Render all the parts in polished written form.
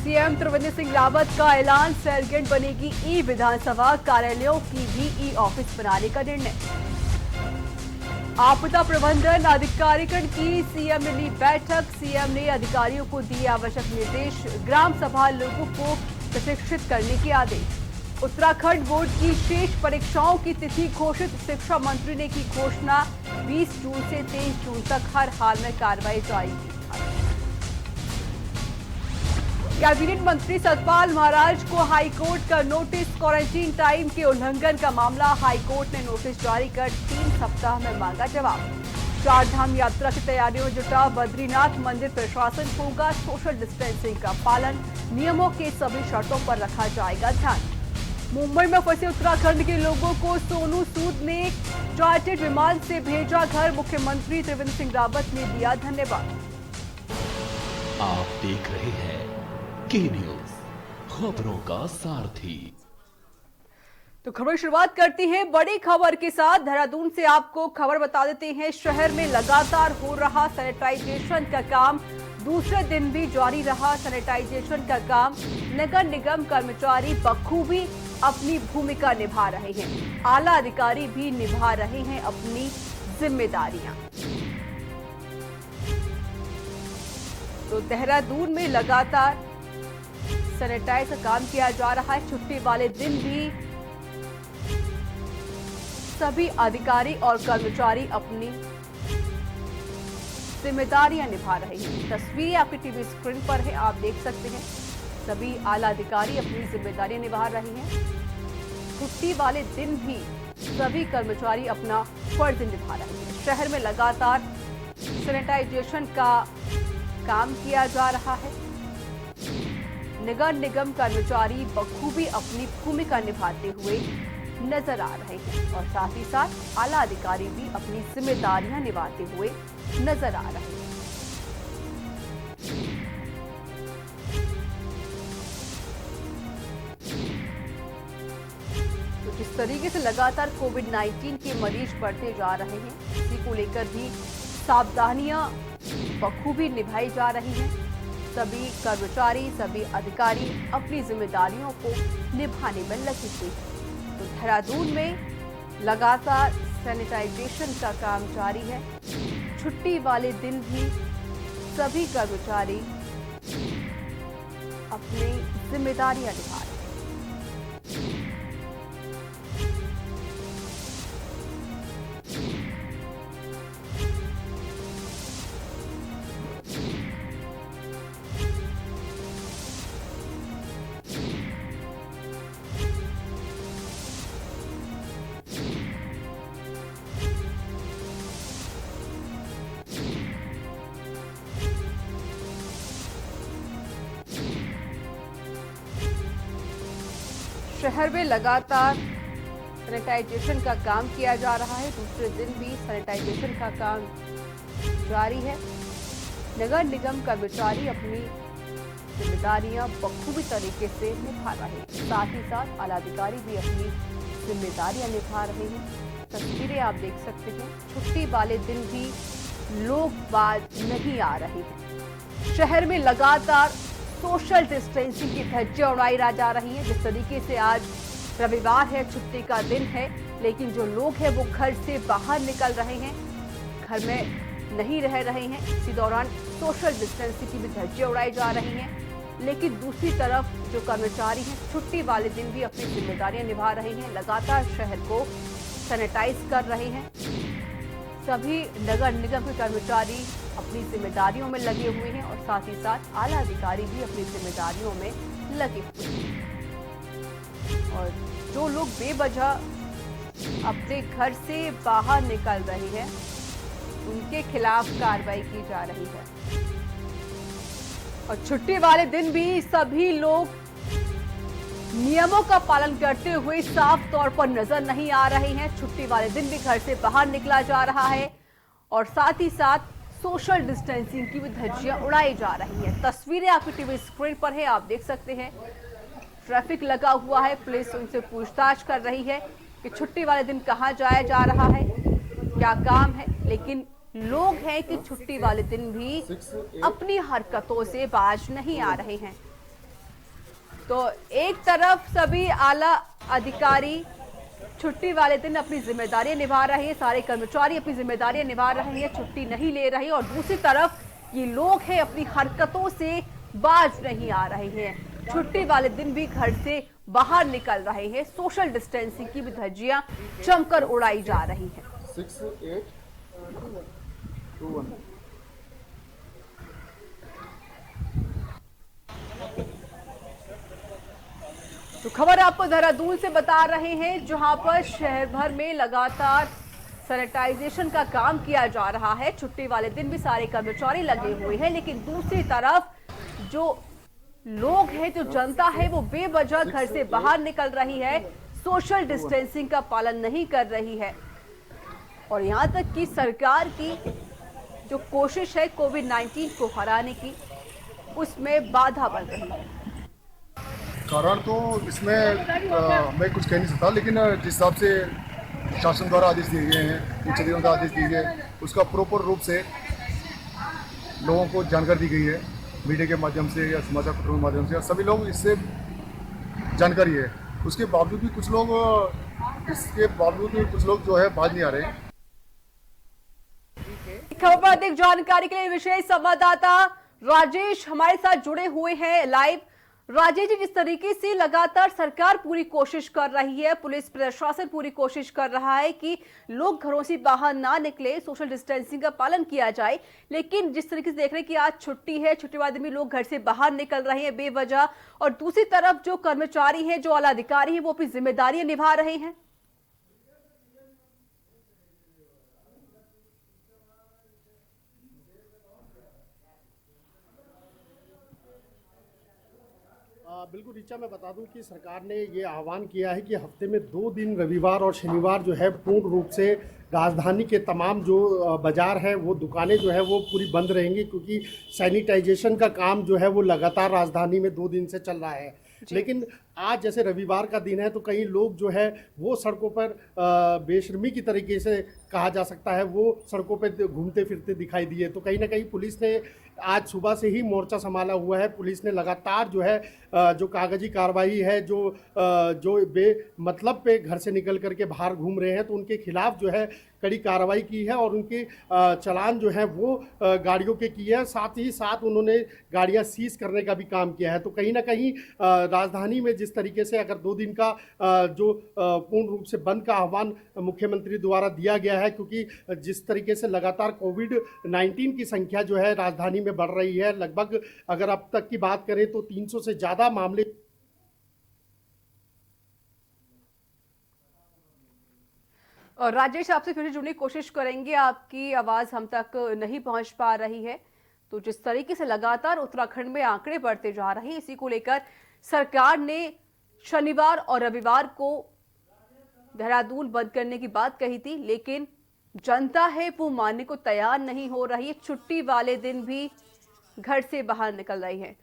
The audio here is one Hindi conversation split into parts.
सीएम त्रिवेंद्र सिंह रावत का ऐलान, सैरगेट बनेगी ई विधानसभा, कार्यालयों की भी ई ऑफिस बनाने का निर्णय। आपदा प्रबंधन अधिकारीगण की सीएम ने ली बैठक, सीएम ने अधिकारियों को दिए आवश्यक निर्देश, ग्राम सभा लोगों को प्रशिक्षित करने के आदेश। उत्तराखंड बोर्ड की शेष परीक्षाओं की तिथि घोषित, शिक्षा मंत्री ने की घोषणा, 20 जून से 23 जून तक हर हाल में कार्रवाई जारी की। कैबिनेट मंत्री सतपाल महाराज को हाईकोर्ट का नोटिस, क्वारंटीन टाइम के उल्लंघन का मामला, हाईकोर्ट ने नोटिस जारी कर 3 सप्ताह में मांगा जवाब। चारधाम यात्रा की तैयारियों में जुटा बद्रीनाथ मंदिर प्रशासन, होगा सोशल डिस्टेंसिंग का पालन, नियमों के सभी शर्तों पर रखा जाएगा ध्यान। मुंबई में फंसे उत्तराखंड के लोगों को सोनू सूद ने चार्टर्ड विमान से भेजा घर, मुख्यमंत्री त्रिवेंद्र सिंह रावत ने दिया धन्यवाद। आप देख रहे हैं की न्यूज, खबरों का सारथी। तो खबर शुरुआत करती है बड़ी खबर के साथ। देहरादून से आपको खबर बता देते हैं, शहर में लगातार हो रहा सैनिटाइजेशन का काम, दूसरे दिन भी जारी रहा सैनिटाइजेशन का काम। नगर निगम कर्मचारी बखूबी अपनी भूमिका निभा रहे हैं, आला अधिकारी भी निभा रहे हैं अपनी जिम्मेदारियां। तो देहरादून में लगातार सैनिटाइज का काम किया जा रहा है। छुट्टी वाले दिन भी सभी अधिकारी और कर्मचारी अपनी जिम्मेदारियां निभा रहे हैं। तस्वीरें आपकी टीवी स्क्रीन पर है, आप देख सकते हैं। सभी आला अधिकारी अपनी जिम्मेदारियां निभा रहे हैं। छुट्टी वाले दिन भी सभी कर्मचारी अपना फर्ज निभा रहे हैं। शहर में लगातार सैनिटाइजेशन का काम किया जा रहा है। नगर निगम कर्मचारी बखूबी अपनी भूमिका निभाते हुए नजर आ रहे हैं और साथ ही साथ आला अधिकारी भी अपनी जिम्मेदारियां निभाते हुए नजर आ रहे हैं। तो जिस तरीके से लगातार कोविड-19 के मरीज बढ़ते जा रहे हैं, इसी को लेकर भी सावधानियां बखूबी निभाई जा रही हैं। सभी कर्मचारी, सभी अधिकारी अपनी जिम्मेदारियों को निभाने में लगे हुए हैं। तो देहरादून में लगातार सैनिटाइजेशन का काम जारी है। छुट्टी वाले दिन भी सभी कर्मचारी अपनी जिम्मेदारियां निभा रहे हैं। शहर में लगातार सैनिटाइजेशन का काम किया जा रहा है। दूसरे दिन भी सैनिटाइजेशन का काम जारी है। नगर निगम कर्मचारी अपनी जिम्मेदारियां बखूबी तरीके से निभा रहे हैं। साथ ही साथ आला अधिकारी भी अपनी जिम्मेदारियां निभा रहे हैं। तस्वीरें आप देख सकते हैं। छुट्टी वाले दिन भी लोग बाज नहीं आ रहे हैं। शहर में लगातार सोशल डिस्टेंसिंग की धज्जियां उड़ाई जा रही है। जिस तरीके से आज रविवार है, छुट्टी का दिन है, लेकिन जो लोग हैं वो घर से बाहर निकल रहे हैं, घर में नहीं रह रहे हैं। इसी दौरान सोशल डिस्टेंसिंग की भी धज्जियां उड़ाई जा रही हैं। लेकिन दूसरी तरफ जो कर्मचारी हैं, छुट्टी वाले दिन भी अपनी जिम्मेदारियां निभा रहे हैं, लगातार शहर को सैनिटाइज कर रहे हैं। सभी नगर निगम के कर्मचारी अपनी जिम्मेदारियों में लगे हुए हैं और साथ ही साथ आला अधिकारी भी अपनी जिम्मेदारियों में लगे हुए हैं। और जो लोग बेवजह अपने घर से बाहर निकल रहे हैं, उनके खिलाफ कार्रवाई की जा रही है। और छुट्टी वाले दिन भी सभी लोग नियमों का पालन करते हुए साफ तौर पर नजर नहीं आ रहे हैं। छुट्टी वाले दिन भी घर से बाहर निकला जा रहा है और साथ ही साथ सोशल डिस्टेंसिंग की भी धज्जियां उड़ाई जा रही है। तस्वीरें आपकी टीवी स्क्रीन पर है, आप देख सकते हैं। ट्रैफिक लगा हुआ है, पुलिस उनसे पूछताछ कर रही है कि छुट्टी वाले दिन कहां जाया जा रहा है, क्या काम है। लेकिन लोग हैं कि छुट्टी वाले दिन भी अपनी हरकतों से बाज नहीं आ रहे हैं। तो एक तरफ सभी आला अधिकारी छुट्टी वाले दिन अपनी जिम्मेदारियां निभा रहे हैं, सारे कर्मचारी अपनी जिम्मेदारियां निभा रहे हैं, छुट्टी नहीं ले रहे, और दूसरी तरफ ये लोग हैं अपनी हरकतों से बाज नहीं आ रहे हैं। छुट्टी वाले दिन भी घर से बाहर निकल रहे हैं। सोशल डिस्टेंसिंग की भी धज्जियां जमकर उड़ाई जा रही हैं। 6, 8, 2, 1। तो खबर आपको देहरादून से बता रहे हैं, जहां पर शहर भर में लगातार सैनिटाइजेशन का काम किया जा रहा है। छुट्टी वाले दिन भी सारे कर्मचारी लगे हुए हैं, लेकिन दूसरी तरफ जो लोग हैं, जो जनता है, वो बेवजह घर से बाहर निकल रही है, सोशल डिस्टेंसिंग का पालन नहीं कर रही है, और यहां तक कि सरकार की जो कोशिश है कोविड-19 को हराने की, उसमें बाधा बन रही है। कारण तो इसमें मैं कुछ कह नहीं सकता, लेकिन जिस हिसाब से शासन द्वारा आदेश दिए गए हैं, उच्च अधिकारियों का आदेश दिए गए, उसका प्रॉपर रूप से लोगों को जानकारी दी गई है, मीडिया के माध्यम से या समाचार पत्रों के माध्यम से, या सभी लोग इससे जानकारी है। उसके बावजूद भी कुछ लोग जो है बाज नहीं आ रहे हैं। खबर पर अधिक जानकारी के लिए विशेष संवाददाता राजेश हमारे साथ जुड़े हुए हैं लाइव। राजेश जी, जिस तरीके से लगातार सरकार पूरी कोशिश कर रही है, पुलिस प्रशासन पूरी कोशिश कर रहा है कि लोग घरों से बाहर ना निकले, सोशल डिस्टेंसिंग का पालन किया जाए, लेकिन जिस तरीके से देख रहे हैं कि आज छुट्टी है, छुट्टी वाले दिन भी लोग घर से बाहर निकल रहे हैं बेवजह, और दूसरी तरफ जो कर्मचारी हैं, जो आला अधिकारी हैं, वो अपनी जिम्मेदारियां निभा रहे हैं। बिल्कुल ऋचा, मैं बता दूं कि सरकार ने ये आह्वान किया है कि हफ्ते में 2 दिन रविवार और शनिवार जो है पूर्ण रूप से राजधानी के तमाम जो बाज़ार है, वो दुकानें जो है वो पूरी बंद रहेंगी, क्योंकि सैनिटाइजेशन का काम जो है वो लगातार राजधानी में 2 दिन से चल रहा है। लेकिन आज जैसे रविवार का दिन है, तो कई लोग जो है वो सड़कों पर बेशर्मी की तरीके से कहा जा सकता है, वो सड़कों पर घूमते फिरते दिखाई दिए। तो कहीं ना कहीं पुलिस ने आज सुबह से ही मोर्चा संभाला हुआ है। पुलिस ने लगातार जो है जो कागजी कार्रवाई है, जो बेमतलब पे घर से निकल करके बाहर घूम रहे हैं, तो उनके खिलाफ जो है कड़ी कार्रवाई की है, और उनके चालान जो है वो गाड़ियों के किए हैं। साथ ही साथ उन्होंने गाड़ियां सीज करने का भी काम किया है। तो कहीं ना कहीं राजधानी में जिस तरीके से अगर 2 दिन का जो पूर्ण रूप से बंद का आह्वान मुख्यमंत्री द्वारा दिया गया है, क्योंकि जिस तरीके से लगातार कोविड-19 की संख्या जो है राजधानी में बढ़ रही है, लगभग अगर अब तक की बात करें तो 300 से ज़्यादा मामले। और राजेश, आपसे फिर से जुड़ने की कोशिश करेंगे, आपकी आवाज़ हम तक नहीं पहुंच पा रही है। तो जिस तरीके से लगातार उत्तराखंड में आंकड़े बढ़ते जा रहे हैं, इसी को लेकर सरकार ने शनिवार और रविवार को देहरादून बंद करने की बात कही थी, लेकिन जनता है वो मानने को तैयार नहीं हो रही है। छुट्टी वाले दिन भी घर से बाहर निकल रही है।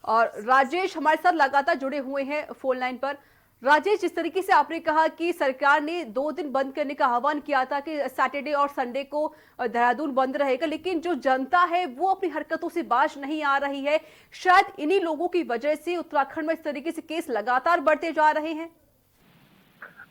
और राजेश हमारे साथ लगातार जुड़े हुए हैं फोन लाइन पर। राजेश, जिस तरीके से आपने कहा कि सरकार ने 2 दिन बंद करने का आह्वान किया था कि सैटरडे और संडे को देहरादून बंद रहेगा, लेकिन जो जनता है वो अपनी हरकतों से बाज नहीं आ रही है। शायद इन्हीं लोगों की वजह से उत्तराखंड में इस तरीके से केस लगातार बढ़ते जा रहे हैं।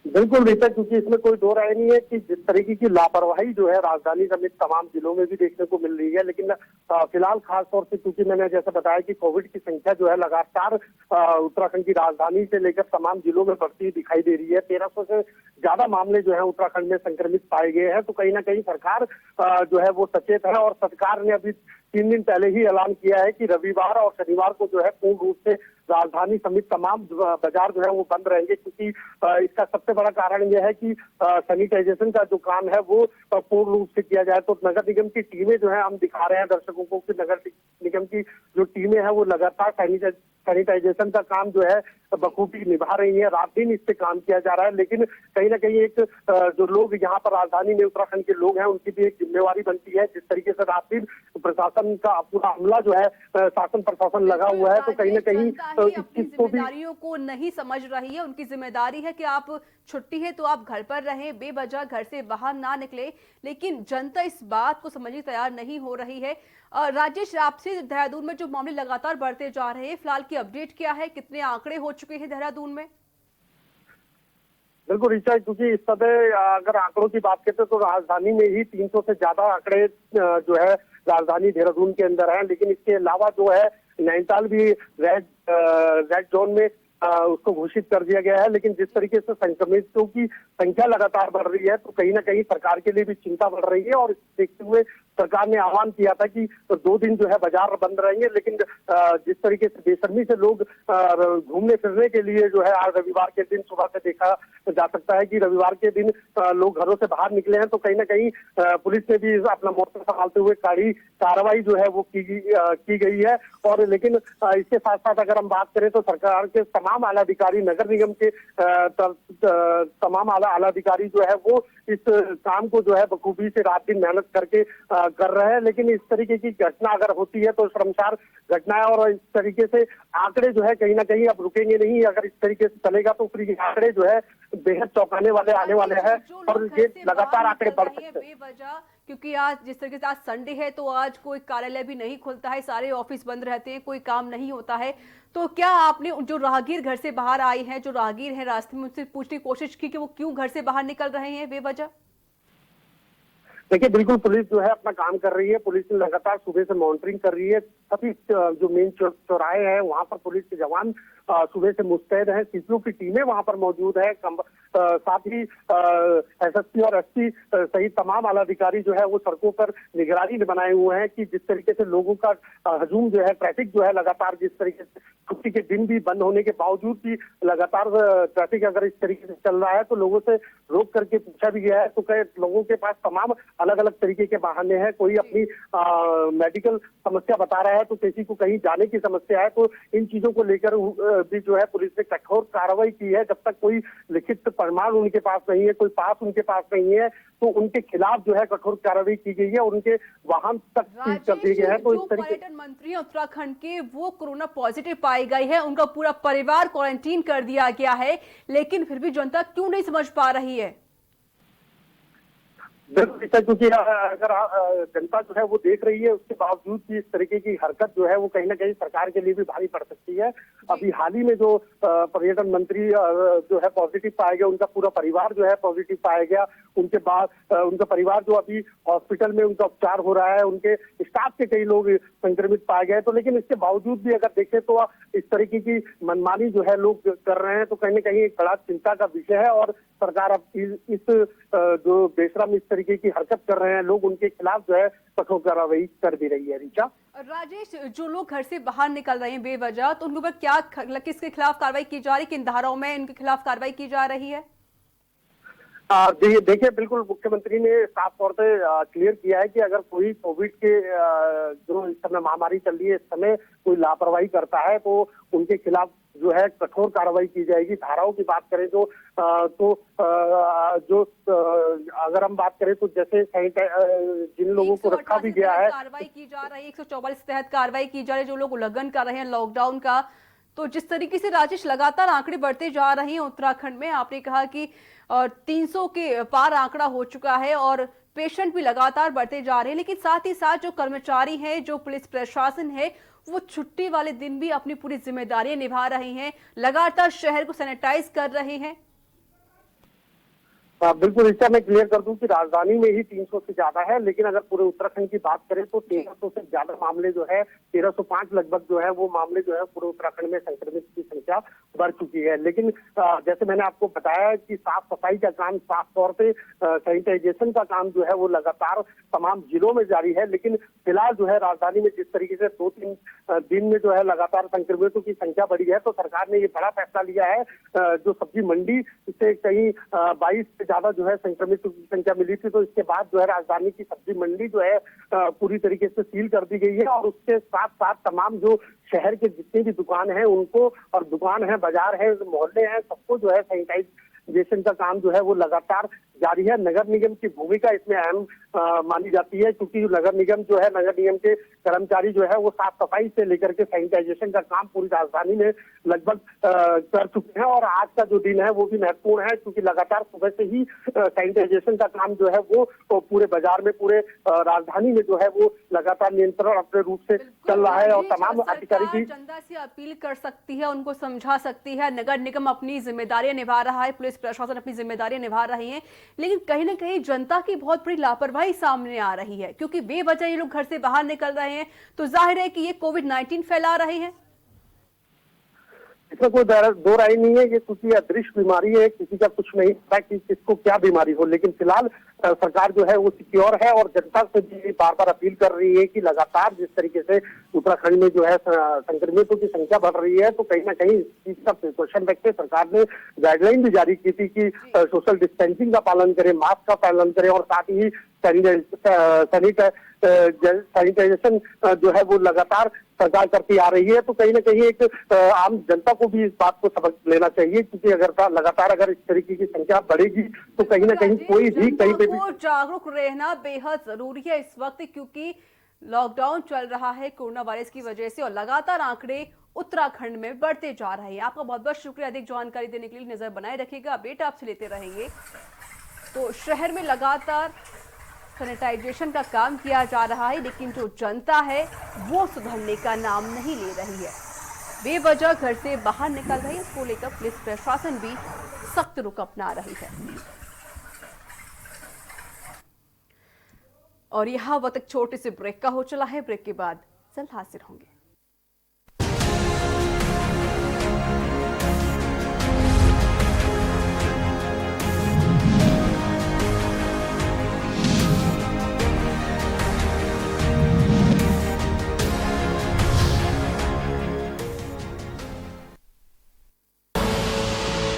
बिल्कुल रीता, क्योंकि इसमें कोई दो राय नहीं है कि जिस तरीके की लापरवाही जो है राजधानी समेत तमाम जिलों में भी देखने को मिल रही है, लेकिन फिलहाल खासतौर से क्योंकि मैंने जैसा बताया कि कोविड की संख्या जो है लगातार उत्तराखंड की राजधानी से लेकर तमाम जिलों में बढ़ती हुई दिखाई दे रही है। 1300 से ज्यादा मामले जो है उत्तराखंड में संक्रमित पाए गए हैं। तो कहीं ना कहीं सरकार जो है वो सचेत है, और सरकार ने अभी 3 दिन पहले ही ऐलान किया है कि रविवार और शनिवार को जो है पूर्ण रूप से राजधानी समेत तमाम बाजार जो है वो बंद रहेंगे, क्योंकि इसका सबसे बड़ा कारण यह है कि सैनिटाइजेशन का जो काम है वो पूर्ण रूप से किया जाए। तो नगर निगम की टीमें जो है, हम दिखा रहे हैं दर्शकों को कि नगर निगम की जो टीमें हैं वो लगातार सैनिटाइजेशन का काम जो है बखूबी निभा रही है। रात दिन इस पे काम किया जा रहा है, लेकिन कहीं ना कहीं एक जो लोग यहाँ पर राजधानी में उत्तराखंड के लोग हैं, उनकी भी एक जिम्मेवारी बनती है। जिस तरीके से रात दिन प्रशासन का पूरा अमला जो है, शासन प्रशासन लगा हुआ है। तो कहीं ना कहीं अपनी जिम्मेदारियों को नहीं समझ रही है। उनकी जिम्मेदारी है कि आप छुट्टी है तो आप घर पर रहें, बेवजह घर से बाहर ना निकले, लेकिन जनता इस बात को समझने तैयार नहीं हो रही है। राजेश, आपसे देहरादून में जो मामले लगातार बढ़ते जा रहे हैं, फिलहाल की अपडेट क्या है? कितने आंकड़े हो चुके हैं देहरादून में? बिल्कुल ऋचा, क्योंकि इस समय अगर आंकड़ों की बात करते तो राजधानी में ही 300 से ज्यादा आंकड़े जो है राजधानी देहरादून के अंदर है। लेकिन इसके अलावा जो है नैनीताल भी रेड जोन में उसको घोषित कर दिया गया है। लेकिन जिस तरीके से संक्रमितों की संख्या लगातार बढ़ रही है तो कहीं ना कहीं सरकार के लिए भी चिंता बढ़ रही है। और देखते हुए सरकार ने आह्वान किया था कि 2 दिन जो है बाजार बंद रहेंगे। लेकिन जिस तरीके से बेशर्मी से लोग घूमने फिरने के लिए जो है आज रविवार के दिन सुबह से देखा जा सकता है कि रविवार के दिन लोग घरों से बाहर निकले हैं। तो कहीं ना कहीं पुलिस ने भी अपना मोर्चा संभालते हुए कड़ी कार्रवाई जो है वो की गई है। और लेकिन इसके साथ साथ अगर हम बात करें तो सरकार के तमाम आला अधिकारी, नगर निगम के तमाम आला अधिकारी जो है वो इस काम को जो है बखूबी से रात दिन मेहनत करके कर रहे हैं। लेकिन इस तरीके की घटना अगर होती है तो शर्मसार घटना है। और इस तरीके से आंकड़े जो है कहीं ना कहीं अब रुकेंगे नहीं। अगर इस तरीके से चलेगा तो फिर आंकड़े जो है बेहद चौंकाने वाले आने वाले हैं और ये लगातार आंकड़े बढ़ सकते हैं बेवजह। क्योंकि आज जिस तरीके से आज संडे है तो आज कोई कार्यालय भी नहीं खुलता है, सारे ऑफिस बंद रहते हैं, कोई काम नहीं होता है। तो क्या आपने जो राहगीर घर से बाहर आए हैं, जो राहगीर हैं, रास्ते में उनसे पूछने की कोशिश की कि वो क्यों घर से बाहर निकल रहे हैं बेवजह? देखिए, बिल्कुल पुलिस जो है अपना काम कर रही है। पुलिस ने लगातार सुबह से मॉनिटरिंग कर रही है। सभी जो मेन चौराहे हैं वहां पर पुलिस के जवान सुबह से मुस्तैद हैं। सीपीओ की टीमें वहां पर मौजूद है। साथ ही एसएसपी और एसपी सहित तमाम आला अधिकारी जो है वो सड़कों पर निगरानी बनाए हुए हैं कि जिस तरीके से लोगों का हजूम जो है, ट्रैफिक जो है लगातार जिस तरीके से छुट्टी के दिन भी बंद होने के बावजूद भी लगातार ट्रैफिक अगर इस तरीके से चल रहा है तो लोगों से रोक करके पूछा भी गया है। तो कई लोगों के पास तमाम अलग अलग तरीके के बहाने हैं। कोई अपनी मेडिकल समस्या बता रहा है तो किसी को कहीं जाने की समस्या है। तो इन चीजों को लेकर भी जो है पुलिस ने कठोर कार्रवाई की है। जब तक कोई लिखित प्रमाण उनके पास नहीं है, कोई पास उनके पास नहीं है, तो उनके खिलाफ जो है कठोर कार्रवाई की गई है और उनके वाहन तक सीज कर दिए गए हैं। तो इस तरीके पर्यटन मंत्री उत्तराखंड के वो कोरोना पॉजिटिव पाई गई है, उनका पूरा परिवार क्वारंटीन कर दिया गया है, लेकिन फिर भी जनता क्यों नहीं समझ पा रही है? क्योंकि अगर जनता जो है वो देख रही है उसके बावजूद भी इस तरीके की हरकत जो है वो कहीं ना कहीं सरकार के लिए भी भारी पड़ सकती है। अभी हाल ही में जो पर्यटन मंत्री जो है पॉजिटिव पाया गया, उनका पूरा परिवार जो है पॉजिटिव पाया गया। उनके बाद उनका परिवार जो अभी हॉस्पिटल में उनका उपचार हो रहा है, उनके स्टाफ के कई लोग संक्रमित पाए गए। तो लेकिन इसके बावजूद भी अगर देखें तो इस तरीके की मनमानी जो है लोग कर रहे हैं तो कहीं ना कहीं एक बड़ा चिंता का विषय है। और सरकार अब इस जो बेशरम इस तरीके की हरकत कर रहे हैं लोग, उनके खिलाफ जो है कठोर कार्रवाई कर भी रही है। ऋचा, राजेश, जो लोग घर से बाहर निकल रहे हैं बेवजह, तो उनके ऊपर क्या, किसके खिलाफ कार्रवाई की जा रही है? किन धाराओं में इनके खिलाफ कार्रवाई की जा रही है? देखिए, बिल्कुल मुख्यमंत्री ने साफ तौर पे क्लियर किया है कि अगर कोई कोविड के जो इस समय महामारी चल रही है, इस समय कोई लापरवाही करता है तो उनके खिलाफ जो है कठोर कार्रवाई की जाएगी। धाराओं की बात करें तो अगर हम बात करें तो जैसे जिन लोगों को रखा भी गया है, कार्रवाई की जा रही है, 144 के तहत कार्रवाई की जा रही है जो लोग उल्लंघन कर रहे हैं लॉकडाउन का। तो जिस तरीके से राजेश लगातार आंकड़े बढ़ते जा रहे हैं उत्तराखंड में, आपने कहा कि 300 के पार आंकड़ा हो चुका है और पेशेंट भी लगातार बढ़ते जा रहे हैं, लेकिन साथ ही साथ जो कर्मचारी हैं, जो पुलिस प्रशासन है, वो छुट्टी वाले दिन भी अपनी पूरी जिम्मेदारियां निभा रहे हैं, लगातार शहर को सैनिटाइज कर रहे हैं। बिल्कुल, इसका मैं क्लियर कर दूं कि राजधानी में ही 300 से ज्यादा है। लेकिन अगर पूरे उत्तराखंड की बात करें तो 1300 से ज्यादा मामले जो है, 1305 लगभग जो है वो मामले जो है पूरे उत्तराखंड में संक्रमित की संख्या बढ़ चुकी है। लेकिन जैसे मैंने आपको बताया कि साफ सफाई का काम, साफ तौर पे सैनिटाइजेशन का काम जो है वो लगातार तमाम जिलों में जारी है। लेकिन फिलहाल जो है राजधानी में जिस तरीके से 2-3 दिन में जो है लगातार संक्रमितों की संख्या बढ़ी है, तो सरकार ने ये बड़ा फैसला लिया है। जो सब्जी मंडी से कहीं 22 से ज्यादा जो है संक्रमितों की संख्या मिली थी, तो इसके बाद जो है राजधानी की सब्जी मंडी जो है पूरी तरीके से सील कर दी गई है। और उसके साथ साथ तमाम जो शहर के जितनी भी दुकान है उनको, और दुकान है, बाजार है, मोहल्ले हैं, सबको जो है सैनिटाइज सैनिटाइजेशन का काम जो है वो लगातार जारी है। नगर निगम की भूमिका इसमें अहम मानी जाती है, क्योंकि नगर निगम जो है, नगर निगम के कर्मचारी जो है वो साफ सफाई से लेकर के सैनिटाइजेशन का काम पूरी राजधानी में लगभग कर चुके हैं। और आज का जो दिन है वो भी महत्वपूर्ण है, क्योंकि लगातार सुबह से ही सैनिटाइजेशन का काम जो है वो पूरे बाजार में, पूरे राजधानी में जो है वो लगातार नियंत्रण अपने रूप से चल रहा है। और तमाम अधिकारी की जनता से अपील कर सकती है, उनको समझा सकती है, नगर निगम अपनी जिम्मेदारियां निभा रहा है, पुलिस प्रशासन अपनी जिम्मेदारियां निभा रही है, लेकिन कहीं ना कहीं जनता की बहुत बड़ी लापरवाही सामने आ रही है, क्योंकि बेवजह ये लोग घर से बाहर निकल रहे हैं, तो जाहिर है कि ये कोविड-19 फैला रहे हैं। इसमें कोई दो राय नहीं है, ये क्योंकि अदृश्य बीमारी है, किसी का कुछ नहीं पता कि किसको क्या बीमारी हो। लेकिन फिलहाल सरकार जो है वो सिक्योर है और जनता से भी बार बार अपील कर रही है कि लगातार जिस तरीके से उत्तराखंड में जो है संक्रमितों की संख्या बढ़ रही है, तो कहीं ना कहीं इस चीज का प्रिकॉशन रखते सरकार ने गाइडलाइन भी जारी की थी कि सोशल डिस्टेंसिंग का पालन करें, मास्क का पालन करें और साथ ही सैनिटाइजेशन जो है वो लगातार सरकार करती आ रही है। तो कहीं ना कहीं एक आम जनता को भी इस बात को सबक लेना चाहिए, क्योंकि अगर इस तरीके की संख्या बढ़ेगी तो कहीं ना कहीं कोई भी कहीं पे भी जागरूक रहना बेहद जरूरी है इस वक्त, क्योंकि लॉकडाउन चल रहा है कोरोना वायरस की वजह से और लगातार आंकड़े उत्तराखंड में बढ़ते जा रहे हैं। आपका बहुत बहुत शुक्रिया अधिक जानकारी देने के लिए। नजर बनाए रखिएगा, अपडेट आपसे लेते रहेंगे। तो शहर में लगातार सैनिटाइजेशन का काम किया जा रहा है, लेकिन जो जनता है वो सुधरने का नाम नहीं ले रही है, बेवजह घर से बाहर निकल रही है। इसको लेकर पुलिस प्रशासन भी सख्त रुख अपना रही है। और यहाँ वक्त एक छोटे से ब्रेक का हो चला है, ब्रेक के बाद जल्द हाजिर होंगे।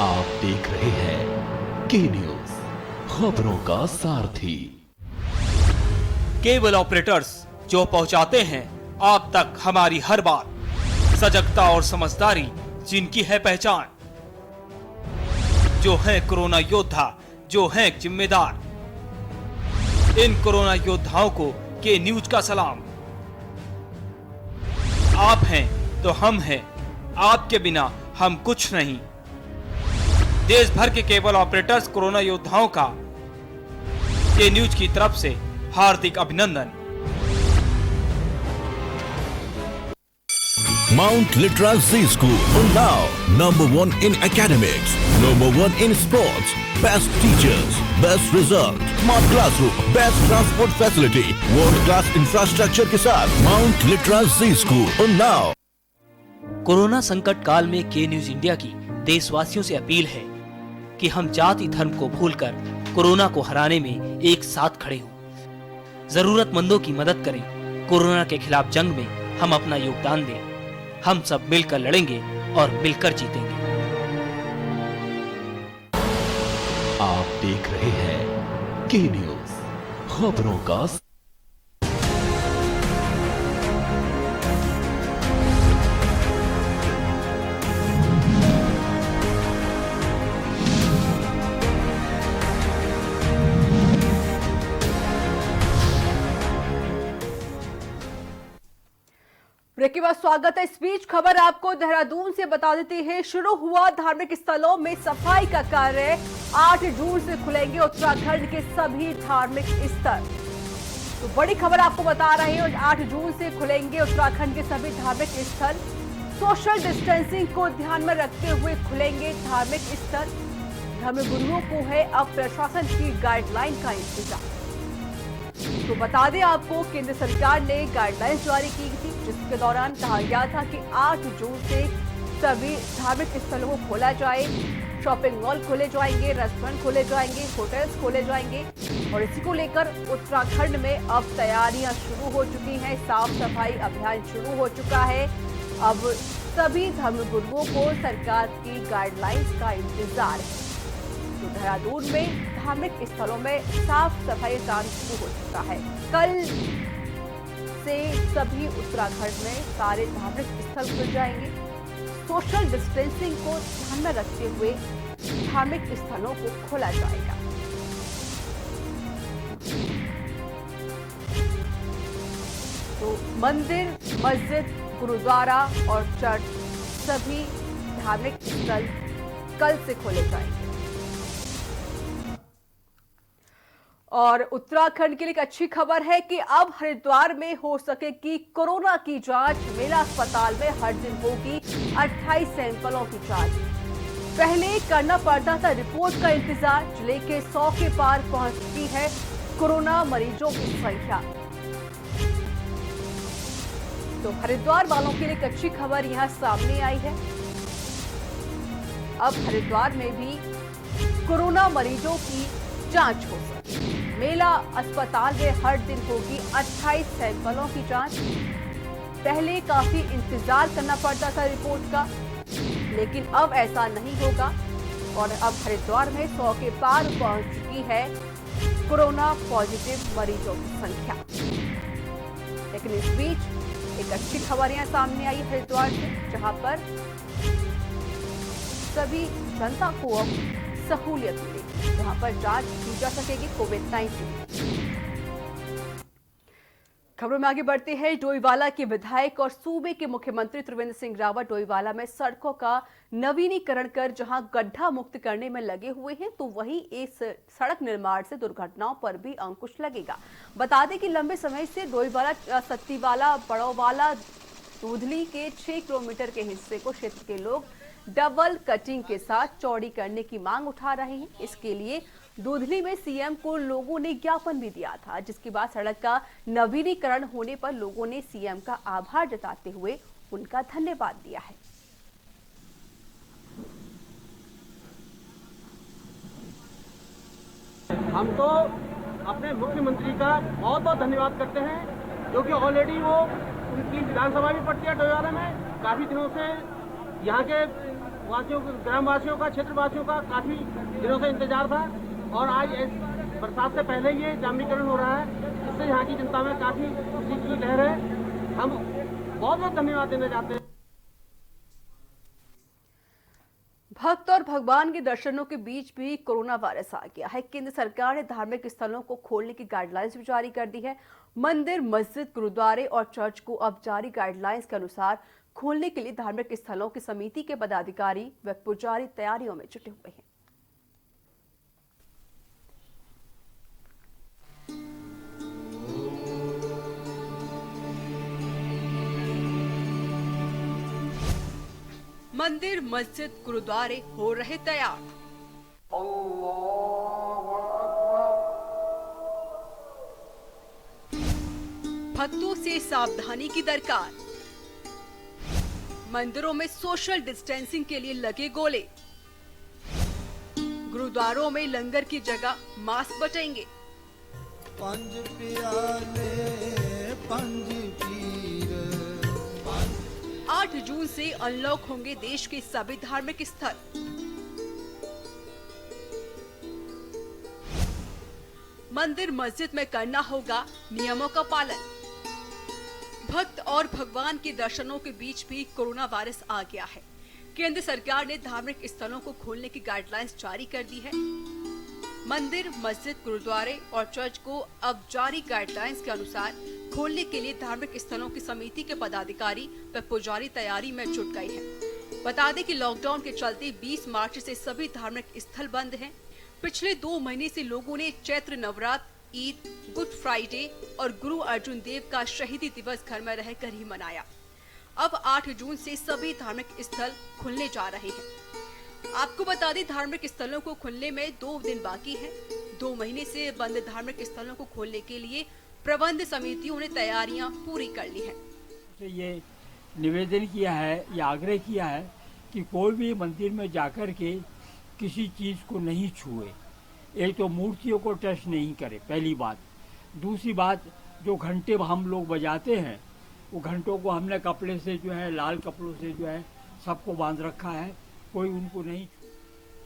आप देख रहे हैं के न्यूज, खबरों का सारथी। केबल ऑपरेटर्स जो पहुंचाते हैं आप तक हमारी हर बात, सजगता और समझदारी जिनकी है पहचान, जो है कोरोना योद्धा, जो है जिम्मेदार। इन कोरोना योद्धाओं को के न्यूज का सलाम। आप हैं तो हम हैं, आपके बिना हम कुछ नहीं। देश भर के केबल ऑपरेटर्स कोरोना योद्धाओं का के न्यूज की तरफ से हार्दिक अभिनंदन। Mount Litra Z School, Unnao, #1 in academics, #1 in sports, best teachers, best result, smart classroom, best transport facility, world class infrastructure के साथ Mount Litra Z School, Unnao। Corona संकट काल में के न्यूज इंडिया की देशवासियों से अपील है कि हम जाति धर्म को भूलकर कोरोना को हराने में एक साथ खड़े हों, जरूरतमंदों की मदद करें। कोरोना के खिलाफ जंग में हम अपना योगदान दें। हम सब मिलकर लड़ेंगे और मिलकर जीतेंगे। आप देख रहे हैं के न्यूज, खबरों का ब्रेक के बाद स्वागत है। इस बीच खबर आपको देहरादून से बता देते हैं। शुरू हुआ धार्मिक स्थलों में सफाई का कार्य। 8 जून से खुलेंगे उत्तराखंड के सभी धार्मिक स्थल। तो बड़ी खबर आपको बता रहे हैं, 8 जून से खुलेंगे उत्तराखंड के सभी धार्मिक स्थल। सोशल डिस्टेंसिंग को ध्यान में रखते हुए खुलेंगे धार्मिक स्थल। धर्मगुरुओं को है अब प्रशासन की गाइडलाइन का इंतजार। तो बता दें आपको, केंद्र सरकार ने गाइडलाइंस जारी की थी, जिसके दौरान कहा गया था कि 8 जून से सभी धार्मिक स्थलों को खोला जाए। शॉपिंग मॉल खोले जाएंगे, रेस्टोरेंट खोले जाएंगे, होटल्स खोले जाएंगे। और इसी को लेकर उत्तराखंड में अब तैयारियां शुरू हो चुकी हैं। साफ सफाई अभियान शुरू हो चुका है। अब सभी धर्मगुरुओं को सरकार की गाइडलाइंस का इंतजार है। तो देहरादून में धार्मिक स्थलों में साफ सफाई काम शुरू हो चुका है। कल से सभी उत्तराखंड में सारे धार्मिक स्थल खुल जाएंगे। सोशल डिस्टेंसिंग को ध्यान में रखते हुए धार्मिक स्थलों को खोला जाएगा। तो मंदिर, मस्जिद, गुरुद्वारा और चर्च सभी धार्मिक स्थल कल से खोले जाएंगे। और उत्तराखंड के लिए एक अच्छी खबर है कि अब हरिद्वार में हो सकेगी कोरोना की जांच। मेला अस्पताल में हर दिन होगी 28 सैंपलों की जांच। पहले करना पड़ता था रिपोर्ट का इंतजार। जिले के 100 के पार पहुंच चुकी है कोरोना मरीजों की संख्या। तो हरिद्वार वालों के लिए एक अच्छी खबर यहां सामने आई है। अब हरिद्वार में भी कोरोना मरीजों की जांच हो सकेगी। मेला अस्पताल में हर दिन होगी 28 सैंपलों की जांच। पहले काफी इंतजार करना पड़ता था रिपोर्ट का, लेकिन अब ऐसा नहीं होगा और अब हरिद्वार में 100 के पार पहुंच चुकी है कोरोना पॉजिटिव मरीजों की संख्या। लेकिन इस बीच एक अच्छी खबर यहां सामने आई हरिद्वार से, जहां पर सभी जनता को अब सहूलियत मिलेगी, जहां पर जांच की जा सकेगी कोविड-19। खबरों में आगे बढ़ते हैं। डोईवाला के विधायक और सूबे के मुख्यमंत्री त्रिवेंद्र सिंह रावत डोईवाला में सड़कों का नवीनीकरण कर जहां गड्ढा मुक्त करने में लगे हुए हैं, तो वहीं इस सड़क निर्माण से दुर्घटनाओं पर भी अंकुश लगेगा। बता दें कि लंबे समय से डोईवाला, सत्तीवाला, बड़ोवाला, दूधली के 6 किलोमीटर के हिस्से को क्षेत्र के लोग डबल कटिंग के साथ चौड़ी करने की मांग उठा रहे हैं। इसके लिए दूधली में सीएम को लोगों ने ज्ञापन भी दिया था, जिसके बाद सड़क का नवीनीकरण होने पर लोगों ने सीएम का आभार जताते हुए उनका धन्यवाद दिया है। हम तो अपने मुख्यमंत्री का बहुत बहुत धन्यवाद करते हैं, जो कि ऑलरेडी वो उनकी विधानसभा भी पड़ती है डोईवाला में। काफी दिनों से यहाँ के वासियों, ग्रामवासियों का, क्षेत्रवासियों का काफी दिनों से इंतजार था और आज बरसात से पहले ये जामीकरण हो रहा है, जिससे यहाँ की जनता में काफी खुशी की लहर है। हम बहुत बहुत धन्यवाद देना चाहते हैं। भक्त और भगवान के दर्शनों के बीच भी कोरोना वायरस आ गया है। केंद्र सरकार ने धार्मिक स्थलों को खोलने की गाइडलाइंस भी जारी कर दी है। मंदिर, मस्जिद, गुरुद्वारे और चर्च को अब जारी गाइडलाइंस के अनुसार खोलने के लिए धार्मिक स्थलों की समिति के पदाधिकारी व पुजारी तैयारियों में जुटे हुए हैं। मंदिर, मस्जिद, गुरुद्वारे हो रहे तैयार। भक्तों से सावधानी की दरकार। मंदिरों में सोशल डिस्टेंसिंग के लिए लगे गोले। गुरुद्वारों में लंगर की जगह मास्क बटेंगे। 8 जून से अनलॉक होंगे देश के सभी धार्मिक स्थल। मंदिर, मस्जिद में करना होगा नियमों का पालन। भक्त और भगवान के दर्शनों के बीच भी कोरोना वायरस आ गया है। केंद्र सरकार ने धार्मिक स्थलों को खोलने की गाइडलाइंस जारी कर दी है। मंदिर, मस्जिद, गुरुद्वारे और चर्च को अब जारी गाइडलाइंस के अनुसार खोलने के लिए धार्मिक स्थलों की समिति के पदाधिकारी व पुजारी तैयारी में जुट गए हैं। बता दें कि लॉकडाउन के चलते 20 मार्च से सभी धार्मिक स्थल बंद हैं। पिछले 2 महीने से लोगों ने चैत्र नवरात्र, ईद, गुड फ्राइडे और गुरु अर्जुन देव का शहीदी दिवस घर में रहकर ही मनाया। अब 8 जून से सभी धार्मिक स्थल खुलने जा रहे हैं। आपको बता दें, धार्मिक स्थलों को खुलने में 2 दिन बाकी है। 2 महीने से बंद धार्मिक स्थलों को खोलने के लिए प्रबंध समितियों ने तैयारियां पूरी कर ली है। ये निवेदन किया है या आग्रह किया है कि कोई भी मंदिर में जाकर के किसी चीज़ को नहीं छुए। एक तो मूर्तियों को टच नहीं करे, पहली बात। दूसरी बात, जो घंटे हम लोग बजाते हैं वो घंटों को हमने कपड़े से जो है, लाल कपड़ों से जो है सबको बांध रखा है, कोई उनको नहीं।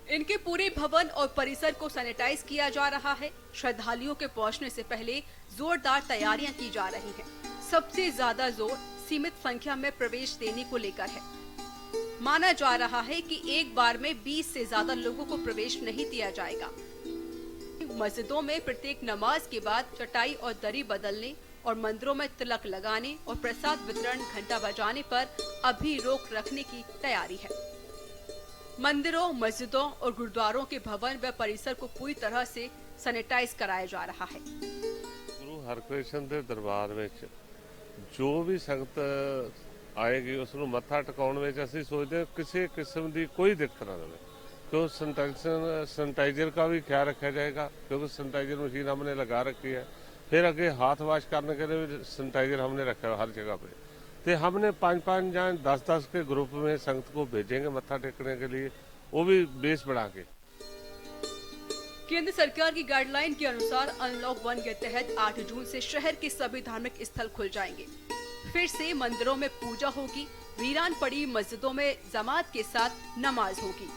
इनके पूरे भवन और परिसर को सैनिटाइज किया जा रहा है। श्रद्धालुओं के पहुंचने से पहले जोरदार तैयारियां की जा रही हैं। सबसे ज्यादा जोर सीमित संख्या में प्रवेश देने को लेकर है। माना जा रहा है कि एक बार में 20 से ज्यादा लोगों को प्रवेश नहीं दिया जाएगा। मस्जिदों में प्रत्येक नमाज के बाद चटाई और दरी बदलने और मंदिरों में तिलक लगाने और प्रसाद वितरण, घंटा बजाने पर अभी रोक रखने की तैयारी है। मंदिरों, मस्जिदों और गुरुद्वारों के भवन व परिसर को पूरी तरह से सैनिटाइज कराया जा रहा है। गुरु हरकृष्ण ਦੇ ਦਰਬਾਰ ਵਿੱਚ ਜੋ ਵੀ ਸੰਗਤ ਆਏਗੀ ਉਸ ਨੂੰ ਮੱਥਾ ਟਿਕਾਉਣ ਵਿੱਚ ਅਸੀਂ ਸੋਚਦੇ ਹਾਂ ਕਿਸੇ ਕਿਸਮ ਦੀ ਕੋਈ ਦਿੱਕਤ ਨਾ ਰਹੇ। तो सैनिटाइजर का भी ख्याल रखा जाएगा, क्योंकि सैनिटाइजर मशीन हमने लगा रखी है। फिर आगे हाथ वॉश करने के लिए भी सैनिटाइजर हमने रखा है हर जगह पे। तो हमने 5-5 या 10-10 के ग्रुप में संगत को भेजेंगे मत्था टेकने के लिए, वो भी बेस बढ़ा के। केंद्र सरकार की गाइडलाइन के अनुसार अनलॉक 1 के तहत 8 जून से शहर के सभी धार्मिक स्थल खुल जाएंगे। फिर से मंदिरों में पूजा होगी, वीरान पड़ी मस्जिदों में जमात के साथ नमाज होगी।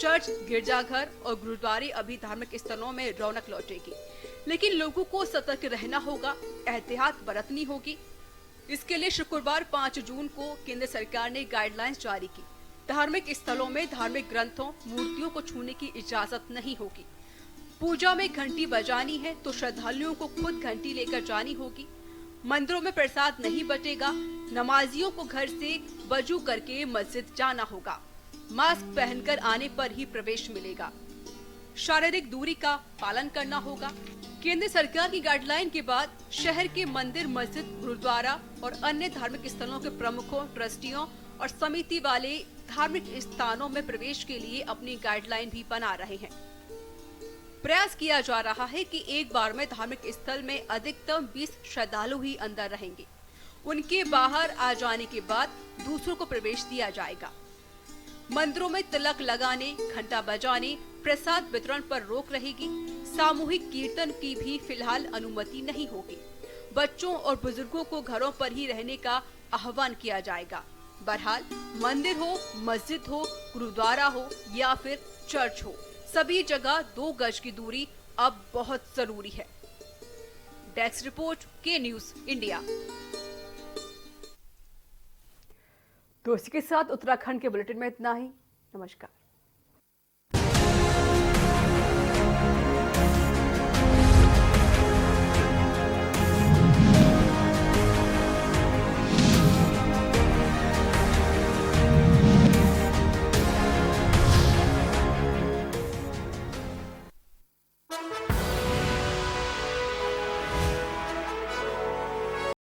चर्च, गिरजाघर और गुरुद्वारे अभी धार्मिक स्थलों में रौनक लौटेगी, लेकिन लोगों को सतर्क रहना होगा, एहतियात बरतनी होगी। इसके लिए शुक्रवार 5 जून को केंद्र सरकार ने गाइडलाइंस जारी की। धार्मिक स्थलों में धार्मिक ग्रंथों, मूर्तियों को छूने की इजाजत नहीं होगी। पूजा में घंटी बजानी है तो श्रद्धालुओं को खुद घंटी लेकर जानी होगी। मंदिरों में प्रसाद नहीं बटेगा। नमाजियों को घर से वजू करके मस्जिद जाना होगा। मास्क पहनकर आने पर ही प्रवेश मिलेगा। शारीरिक दूरी का पालन करना होगा। केंद्र सरकार की गाइडलाइन के बाद शहर के मंदिर, मस्जिद, गुरुद्वारा और अन्य धार्मिक स्थलों के प्रमुखों, ट्रस्टियों और समिति वाले धार्मिक स्थानों में प्रवेश के लिए अपनी गाइडलाइन भी बना रहे हैं। प्रयास किया जा रहा है कि एक बार में धार्मिक स्थल में अधिकतम 20 श्रद्धालु ही अंदर रहेंगे। उनके बाहर आ जाने के बाद दूसरों को प्रवेश दिया जाएगा। मंदिरों में तिलक लगाने, घंटा बजाने, प्रसाद वितरण पर रोक रहेगी। सामूहिक कीर्तन की भी फिलहाल अनुमति नहीं होगी। बच्चों और बुजुर्गों को घरों पर ही रहने का आह्वान किया जाएगा। बहरहाल मंदिर हो, मस्जिद हो, गुरुद्वारा हो या फिर चर्च हो, सभी जगह 2 गज की दूरी अब बहुत जरूरी है। डेस्क रिपोर्ट, के न्यूज इंडिया। तो इसी के साथ उत्तराखंड के बुलेटिन में इतना ही। नमस्कार।